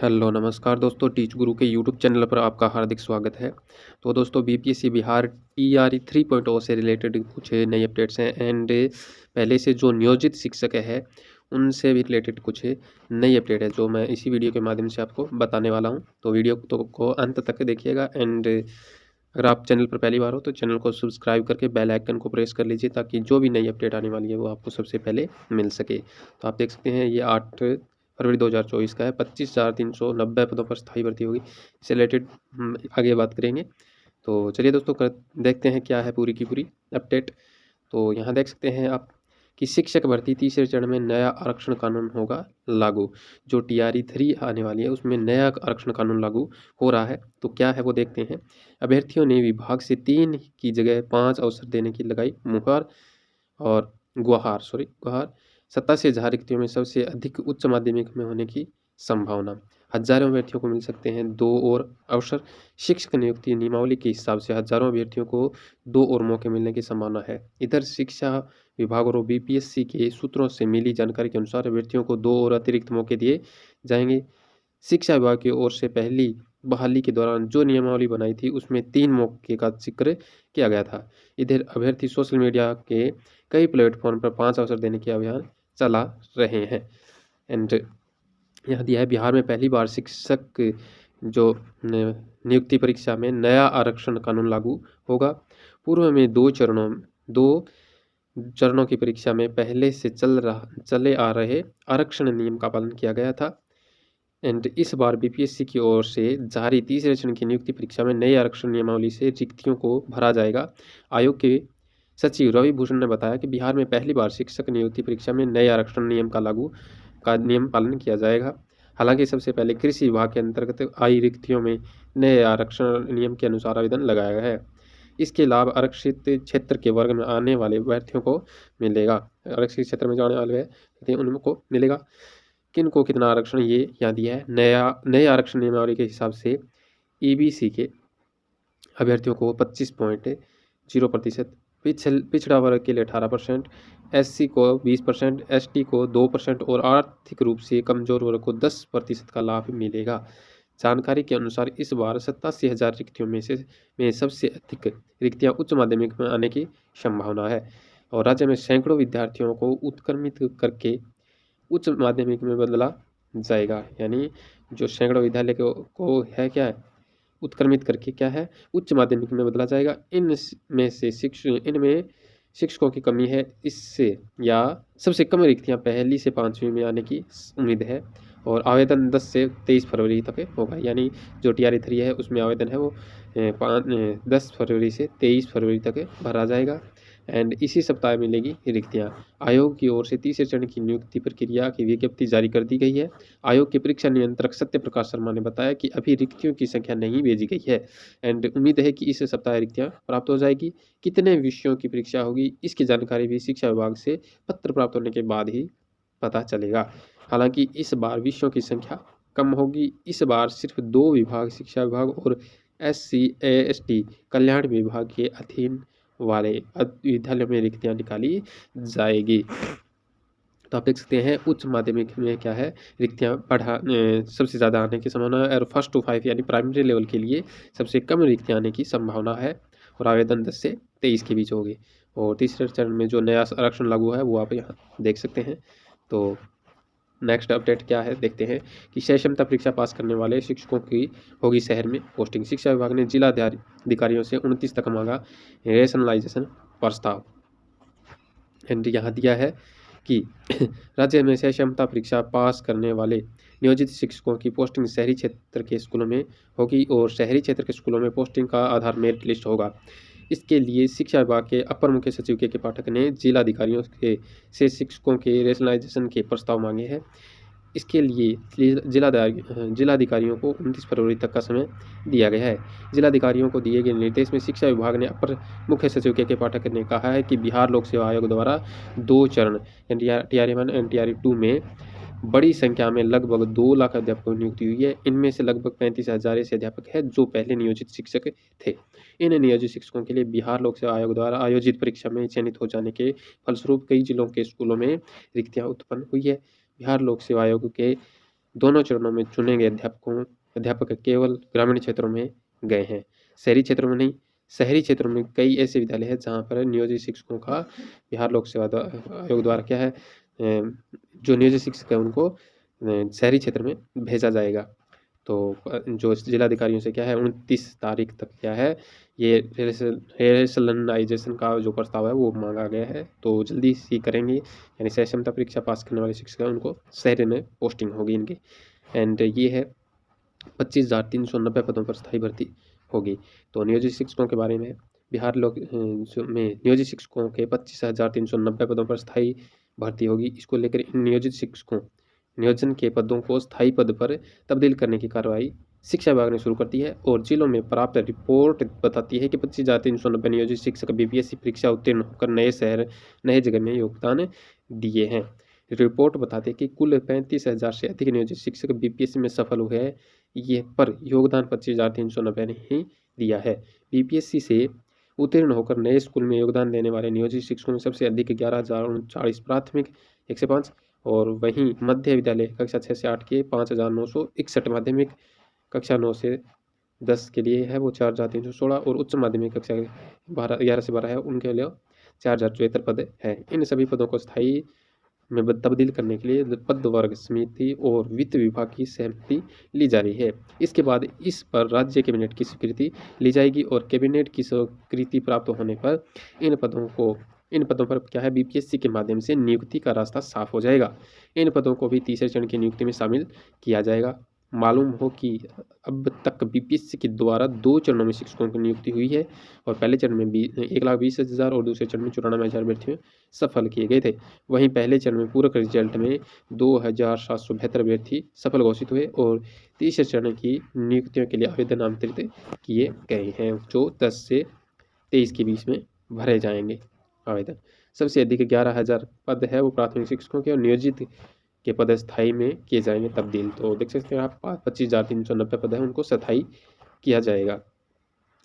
Hello नमस्कार दोस्तों, teach गुरु के यूट्यूब चैनल पर आपका हार्दिक स्वागत है। तो दोस्तों, बीपीएससी बिहार टीआरई 3.0 से रिलेटेड कुछ नई अपडेट्स हैं एंड पहले से जो नियोजित शिक्षक है उनसे भी रिलेटेड कुछ नई अपडेट है जो मैं इसी वीडियो के माध्यम से आपको बताने वाला हूं। तो वीडियो को अंत तक देखिएगा एंड अगर आप चैनल पर पहली बार हो तो चैनल को सब्सक्राइब करके बेल आइकन को प्रेस कर लीजिए ताकि जो भी नई अपडेट आने वाली है वो आपको सबसे पहले मिल सके। तो आप देख सकते हैं ये 8 फरवरी 2024 का है। 25,390 पदों पर स्थायी भर्ती होगी। इससे रिलेटेड आगे बात करेंगे। तो चलिए दोस्तों देखते हैं क्या है पूरी की पूरी अपडेट। तो यहाँ देख सकते हैं आप कि शिक्षक भर्ती तीसरे चरण में नया आरक्षण कानून होगा लागू। जो टीआरई 3 आने वाली है उसमें नया आरक्षण कानून लागू हो रहा है। तो क्या है वो देखते हैं। अभ्यर्थियों ने विभाग से 3 की जगह 5 अवसर देने की लगाई मुहर और गुहार। 87,000 रिक्तियों में सबसे अधिक उच्च माध्यमिक में होने की संभावना। हजारों अभ्यर्थियों को मिल सकते हैं 2 और अवसर। शिक्षक नियुक्ति नियमावली के हिसाब से हजारों अभ्यर्थियों को 2 और मौके मिलने की संभावना है। इधर शिक्षा विभाग और बीपीएससी के सूत्रों से मिली जानकारी के अनुसार अभ्यर्थियों को 2 और अतिरिक्त मौके दिए जाएंगे। शिक्षा विभाग की ओर से पहली बहाली के दौरान जो नियमावली बनाई थी उसमें 3 मौके का जिक्र किया गया था। इधर अभ्यर्थी सोशल मीडिया के कई प्लेटफॉर्म पर 5 अवसर देने के अभियान चला रहे हैं। एंड यहाँ दिया है बिहार में पहली बार शिक्षक जो नियुक्ति परीक्षा में नया आरक्षण कानून लागू होगा। पूर्व में 2 चरणों की परीक्षा में पहले से चले आ रहे आरक्षण नियम का पालन किया गया था। एंड इस बार बीपीएससी की ओर से जारी तीसरे चरण की नियुक्ति परीक्षा में नई आरक्षण नियमावली से रिक्तियों को भरा जाएगा। आयोग के सचिव रवि भूषण ने बताया कि बिहार में पहली बार शिक्षक नियुक्ति परीक्षा में नए आरक्षण नियम का नियम पालन किया जाएगा। हालांकि सबसे पहले कृषि विभाग के अंतर्गत आई रिक्तियों में नए आरक्षण नियम के अनुसार आवेदन लगाया गया है। इसके लाभ आरक्षित क्षेत्र के वर्ग में आने वाले अभ्यर्थियों को मिलेगा। आरक्षित क्षेत्र में जो आने वाले हैं उनको मिलेगा। किन को कितना आरक्षण ये यहाँ दिया है। नए आरक्षण नियमावली के हिसाब से ईबीसी के अभ्यर्थियों को 25.0%, पिछड़ा वर्ग के लिए 18%, एससी को 20%, एसटी को 2% और आर्थिक रूप से कमजोर वर्ग को 10% का लाभ मिलेगा। जानकारी के अनुसार इस बार 87,000 रिक्तियों में सबसे अधिक रिक्तियां उच्च माध्यमिक में आने की संभावना है और राज्य में सैकड़ों विद्यार्थियों को उत्क्रमित करके उच्च माध्यमिक में बदला जाएगा। यानी जो सैकड़ों विद्यालय को है क्या है उत्क्रमित करके क्या है उच्च माध्यमिक में बदला जाएगा। इनमें शिक्षकों की कमी है। इससे या सबसे कम रिक्तियां पहली से 5वीं में आने की उम्मीद है और आवेदन 10 से 23 फरवरी तक होगा। यानी जो टीआरई 3 है उसमें आवेदन है वो 10 फरवरी से 23 फरवरी तक भरा जाएगा एंड इसी सप्ताह मिलेगी रिक्तियां। आयोग की ओर से तीसरे चरण की नियुक्ति प्रक्रिया की विज्ञप्ति जारी कर दी गई है। आयोग के परीक्षा नियंत्रक सत्य प्रकाश शर्मा ने बताया कि अभी रिक्तियों की संख्या नहीं भेजी गई है एंड उम्मीद है कि इस सप्ताह रिक्तियां प्राप्त हो जाएगी। कितने विषयों की परीक्षा होगी इसकी जानकारी भी शिक्षा विभाग से पत्र प्राप्त होने के बाद ही पता चलेगा। हालांकि इस बार विषयों की संख्या कम होगी। इस बार सिर्फ 2 विभाग शिक्षा विभाग और SC/ST कल्याण विभाग के अधीन वाले विद्यालयों में रिक्तियां निकाली जाएगी। तो आप देख सकते हैं उच्च माध्यमिक में क्या है रिक्तियां सबसे ज़्यादा आने की संभावना है और 1 to 5 यानी प्राइमरी लेवल के लिए सबसे कम रिक्तियां आने की संभावना है और आवेदन 10 से 23 के बीच होगी। और तीसरे चरण में जो नया आरक्षण लागू है वो आप यहाँ देख सकते हैं। तो नेक्स्ट अपडेट क्या है देखते हैं कि शय क्षमता परीक्षा पास करने वाले शिक्षकों की होगी शहर में पोस्टिंग। शिक्षा विभाग ने जिला अधिकारियों से 29 तक मांगा रेशनलाइजेशन प्रस्ताव एंड यहाँ दिया है कि राज्य में शय क्षमता परीक्षा पास करने वाले नियोजित शिक्षकों की पोस्टिंग शहरी क्षेत्र के स्कूलों में होगी और शहरी क्षेत्र के स्कूलों में पोस्टिंग का आधार मेरिट लिस्ट होगा। इसके लिए शिक्षा विभाग के अपर मुख्य सचिव के पाठक ने जिलाधिकारियों से शिक्षकों के रेशनलाइजेशन के प्रस्ताव मांगे हैं। इसके लिए जिलाधिकारियों को 29 फरवरी तक का समय दिया गया है। जिलाधिकारियों को दिए गए निर्देश में शिक्षा विभाग ने अपर मुख्य सचिव के पाठक ने कहा है कि बिहार लोक सेवा आयोग द्वारा 2 चरण टीआरई 1 एंड टीआरई 2 में बड़ी संख्या में लगभग 2 लाख अध्यापकों की नियुक्ति हुई है। इनमें से लगभग 35,000 ऐसे अध्यापक हैं जो पहले नियोजित शिक्षक थे। इन नियोजित शिक्षकों के लिए बिहार लोक सेवा आयोग द्वारा आयोजित परीक्षा में चयनित हो जाने के फलस्वरूप कई जिलों के स्कूलों में रिक्तियां उत्पन्न हुई है। बिहार लोक सेवा आयोग के दोनों चरणों में चुने गए अध्यापक केवल ग्रामीण क्षेत्रों में गए हैं, शहरी क्षेत्रों में नहीं। शहरी क्षेत्रों में कई ऐसे विद्यालय हैं जहाँ पर नियोजित शिक्षकों का बिहार लोक सेवा आयोग द्वारा क्या है, जो नियोजित शिक्षक है उनको शहरी क्षेत्र में भेजा जाएगा। तो जो जिलाधिकारियों से क्या है 29 तारीख तक क्या है ये रेशनलाइजेशन का जो प्रस्ताव है वो मांगा गया है, तो जल्दी ही करेंगे। यानी सह क्षमता परीक्षा पास करने वाले शिक्षक हैं उनको शहर में पोस्टिंग होगी इनकी। एंड ये है 25,390 पदों पर स्थायी भर्ती होगी। तो नियोजित शिक्षकों के बारे में बिहार लोक में नियोजित शिक्षकों के 25,390 पदों पर स्थायी भर्ती होगी। इसको लेकर इन नियोजित शिक्षकों नियोजन के पदों को स्थायी पद पर तब्दील करने की कार्रवाई शिक्षा विभाग ने शुरू कर दी है और जिलों में प्राप्त रिपोर्ट बताती है कि 25,390 नियोजित शिक्षक बीपीएससी परीक्षा उत्तीर्ण होकर नए जगह में योगदान दिए हैं। रिपोर्ट बताती है कि कुल 35,000 से अधिक नियोजित शिक्षक बीपीएससी में सफल हुए हैं, ये पर योगदान 25,390 ने ही दिया है। बीपीएससी से उत्तीर्ण होकर नए स्कूल में योगदान देने वाले नियोजित शिक्षकों में सबसे अधिक 11,039 प्राथमिक 105 और वहीं मध्य विद्यालय कक्षा 6 से 8 के 5,961, माध्यमिक कक्षा 9 से 10 के लिए है वो 4,316 और उच्च माध्यमिक कक्षा 11 से 12 है उनके लिए 4,074 पद है। इन सभी पदों को स्थायी में तब्दील करने के लिए पद वर्ग समिति और वित्त विभाग की सहमति ली जा रही है। इसके बाद इस पर राज्य कैबिनेट की स्वीकृति ली जाएगी और कैबिनेट की स्वीकृति प्राप्त होने पर इन पदों पर क्या है बीपीएससी के माध्यम से नियुक्ति का रास्ता साफ हो जाएगा। इन पदों को भी तीसरे चरण की नियुक्ति में शामिल किया जाएगा। मालूम हो कि अब तक बीपीएससी के द्वारा 2 चरणों में शिक्षकों की नियुक्ति हुई है और पहले चरण में 1,20,000 और दूसरे चरण में 94,000 अभ्यर्थी सफल किए गए थे। वहीं पहले चरण में पूरक रिजल्ट में 2,772 अभ्यर्थी सफल घोषित हुए और तीसरे चरण की नियुक्तियों के लिए आवेदन आमंत्रित किए गए हैं, जो 10 से 23 के बीच में भरे जाएंगे आवेदन। सबसे अधिक 11,000 पद है वो प्राथमिक शिक्षकों के और नियोजित के पद स्थायी में किए जाएंगे तब्दील। तो देख सकते हैं आप 25,390 पद है उनको स्थायी किया जाएगा।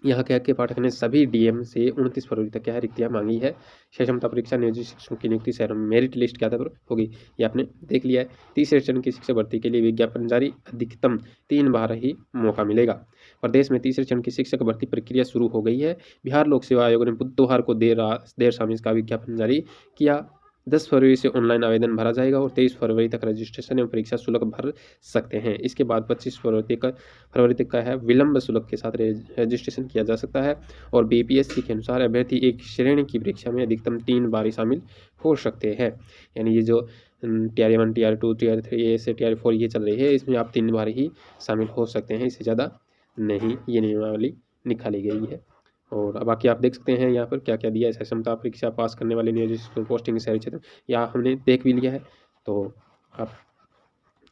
यहाँ के पाठक ने सभी डीएम से 29 फरवरी तक क्या है रिक्तियाँ मांगी है। क्षमता परीक्षा नियोजित शिक्षकों की नियुक्ति शहरों में मेरिट लिस्ट के आधार पर होगी, ये आपने देख लिया है। तीसरे चरण की शिक्षक भर्ती के लिए विज्ञापन जारी, अधिकतम 3 बार ही मौका मिलेगा। प्रदेश में तीसरे चरण की शिक्षक भर्ती प्रक्रिया शुरू हो गई है। बिहार लोक सेवा आयोग ने बुधवार को देर शाम इसका विज्ञापन जारी किया। 10 फरवरी से ऑनलाइन आवेदन भरा जाएगा और 23 फरवरी तक रजिस्ट्रेशन एवं परीक्षा शुल्क भर सकते हैं। इसके बाद 25 फरवरी तक का है विलंब शुल्क के साथ रजिस्ट्रेशन किया जा सकता है और बीपीएससी के अनुसार अभ्यर्थी एक श्रेणी की परीक्षा में अधिकतम 3 बार शामिल हो सकते हैं। यानी ये जो TR 1, TR 2, TR 3 से TR 4 ये चल रही है, इसमें आप 3 बार ही शामिल हो सकते हैं, इससे ज़्यादा नहीं ये नियमावली निकाली गई है। और बाकी आप देख सकते हैं यहाँ पर क्या क्या दिया है। क्षमता परीक्षा पास करने वाले नियोजित पोस्टिंग शहरी क्षेत्र यहाँ हमने देख भी लिया है, तो आप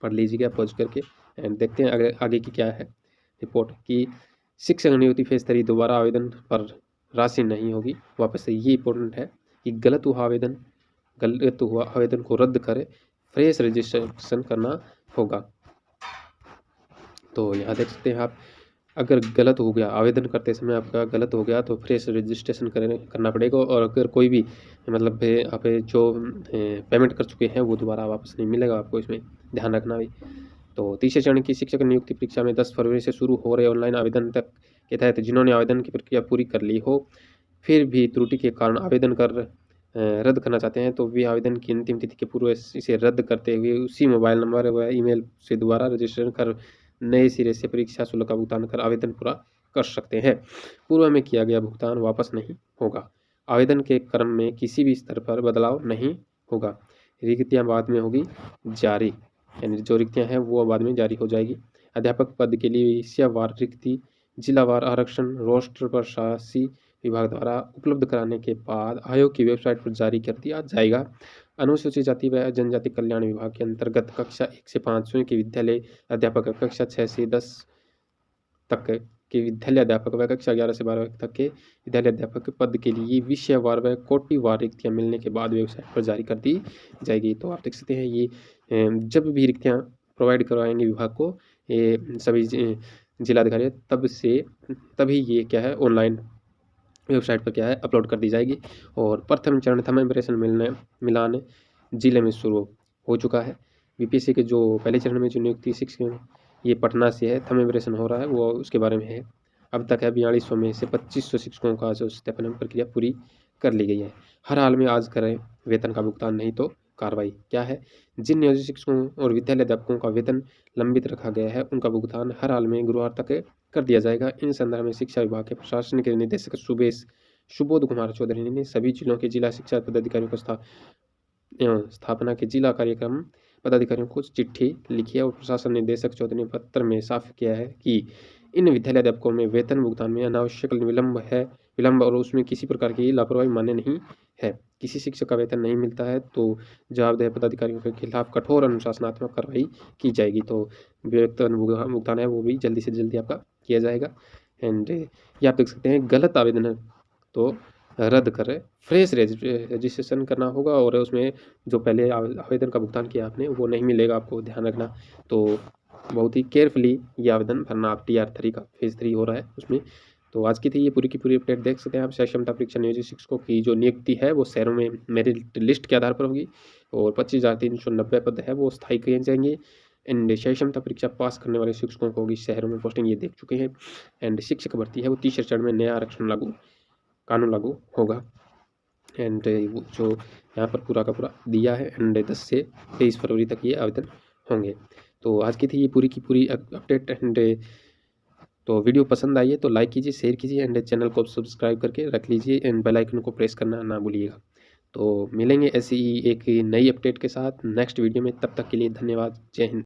पढ़ लीजिएगा पहुँच करके। एंड देखते हैं आगे की क्या है रिपोर्ट कि शिक्षक नियुक्ति फेज 3 दोबारा आवेदन पर राशि नहीं होगी वापस से। ये इंपॉर्टेंट है कि गलत हुआ आवेदन को रद्द कर फ्रेश रजिस्ट्रेशन करना होगा। तो यहाँ देख सकते हैं आप, अगर गलत हो गया आवेदन करते समय आपका गलत हो गया तो फ्रेश रजिस्ट्रेशन करना पड़ेगा और अगर कोई भी मतलब आप जो पेमेंट कर चुके हैं वो दोबारा वापस नहीं मिलेगा आपको, इसमें ध्यान रखना भी। तो तीसरे चरण की शिक्षक नियुक्ति परीक्षा में 10 फरवरी से शुरू हो रहे ऑनलाइन आवेदन तक के तहत जिन्होंने आवेदन की प्रक्रिया पूरी कर ली हो फिर भी त्रुटि के कारण आवेदन रद्द करना चाहते हैं तो वे आवेदन की अंतिम तिथि के पूर्व इसे रद्द करते हुए उसी मोबाइल नंबर व ईमेल से दोबारा रजिस्ट्रेशन कर नए सिरे से परीक्षा शुल्क का भुगतान कर आवेदन पूरा कर सकते हैं। पूर्व में किया गया भुगतान वापस नहीं होगा। आवेदन के क्रम में किसी भी स्तर पर बदलाव नहीं होगा। रिक्तियाँ बाद में होगी जारी, यानी जो रिक्तियाँ हैं वो बाद में जारी हो जाएगी। अध्यापक पद के लिए विषयवार रिक्ति जिलावार आरक्षण रोस्टर पर शासी विभाग द्वारा उपलब्ध कराने के बाद आयोग की वेबसाइट पर जारी कर दिया जाएगा। अनुसूचित जाति व जनजाति कल्याण विभाग के अंतर्गत कक्षा 1 से 5वीं के विद्यालय अध्यापक, कक्षा 6 से 10 तक के विद्यालय अध्यापक व कक्षा 11 से 12 तक के विद्यालय अध्यापक पद के लिए विषयवार व कोटिवार रिक्तियाँ मिलने के बाद वेबसाइट पर जारी कर दी जाएगी। तो आप देख सकते हैं ये जब भी रिक्तियाँ प्रोवाइड करवाएंगे विभाग को ये सभी जिलाधिकारी तभी ये क्या है ऑनलाइन वेबसाइट पर क्या है अपलोड कर दी जाएगी। और प्रथम चरण थंब इम्प्रेशन मिलान जिले में शुरू हो चुका है। बीपीएससी के जो पहले चरण में जो नियुक्ति शिक्षक ये पटना से है, थंब इम्प्रेशन हो रहा है, वो उसके बारे में है। अब तक है 4200 में से 2500 शिक्षकों का जो सत्यापन प्रक्रिया पूरी कर ली गई है। हर हाल में आज करें वेतन का भुगतान, नहीं तो कार्रवाई। क्या है? जिन नियोजित शिक्षकों और विद्यालय अध्यापकों का वेतन लंबित रखा गया है, उनका भुगतान हर हाल में गुरुवार तक कर दिया जाएगा। इन संदर्भ में शिक्षा विभाग के प्रशासनिक निदेशक सुबोध कुमार चौधरी ने सभी जिलों के जिला शिक्षा पदाधिकारियों को स्थापना के जिला कार्यक्रम पदाधिकारियों को चिट्ठी लिखी है और प्रशासन निदेशक चौधरी ने पत्र में साफ किया है कि इन विद्यालय अध्यापकों में वेतन भुगतान में अनावश्यक विलंब और उसमें किसी प्रकार की लापरवाही मान्य नहीं है। किसी शिक्षक का वेतन नहीं मिलता है तो जवाबदेह पदाधिकारियों के खिलाफ कठोर अनुशासनात्मक कार्रवाई की जाएगी। तो वेतन भुगतान है वो भी जल्दी से जल्दी आपका किया जाएगा। एंड ये आप देख सकते हैं, गलत आवेदन है तो रद्द करें, फ्रेश रजिस्ट्रेशन करना होगा और उसमें जो पहले आवेदन का भुगतान किया आपने वो नहीं मिलेगा, आपको ध्यान रखना। तो बहुत ही केयरफुली ये आवेदन भरना। आप TR3 का फेज़ 3 हो रहा है उसमें। तो आज की थी ये पूरी की पूरी अपडेट। देख सकते हैं आप, क्षमता परीक्षा नियोजित शिक्षकों की जो नियुक्ति है वो शहरों में मेरिट लिस्ट के आधार पर होगी और 25,390 पद है वो स्थायी किए जाएंगे। एंड क्षमता परीक्षा पास करने वाले शिक्षकों को होगी शहरों में पोस्टिंग, ये देख चुके हैं। एंड शिक्षक भर्ती है वो तीसरे चरण में नया आरक्षण कानून लागू होगा। एंड वो जो यहाँ पर पूरा का पूरा दिया है। एंड 10 से 23 फरवरी तक ये आवेदन होंगे। तो आज की थी ये पूरी की पूरी अपडेट। एंड तो वीडियो पसंद आई है तो लाइक कीजिए, शेयर कीजिए एंड चैनल को सब्सक्राइब करके रख लीजिए एंड बेल आइकन को प्रेस करना ना भूलिएगा। तो मिलेंगे ऐसी ही एक नई अपडेट के साथ नेक्स्ट वीडियो में। तब तक के लिए धन्यवाद। जय हिंद।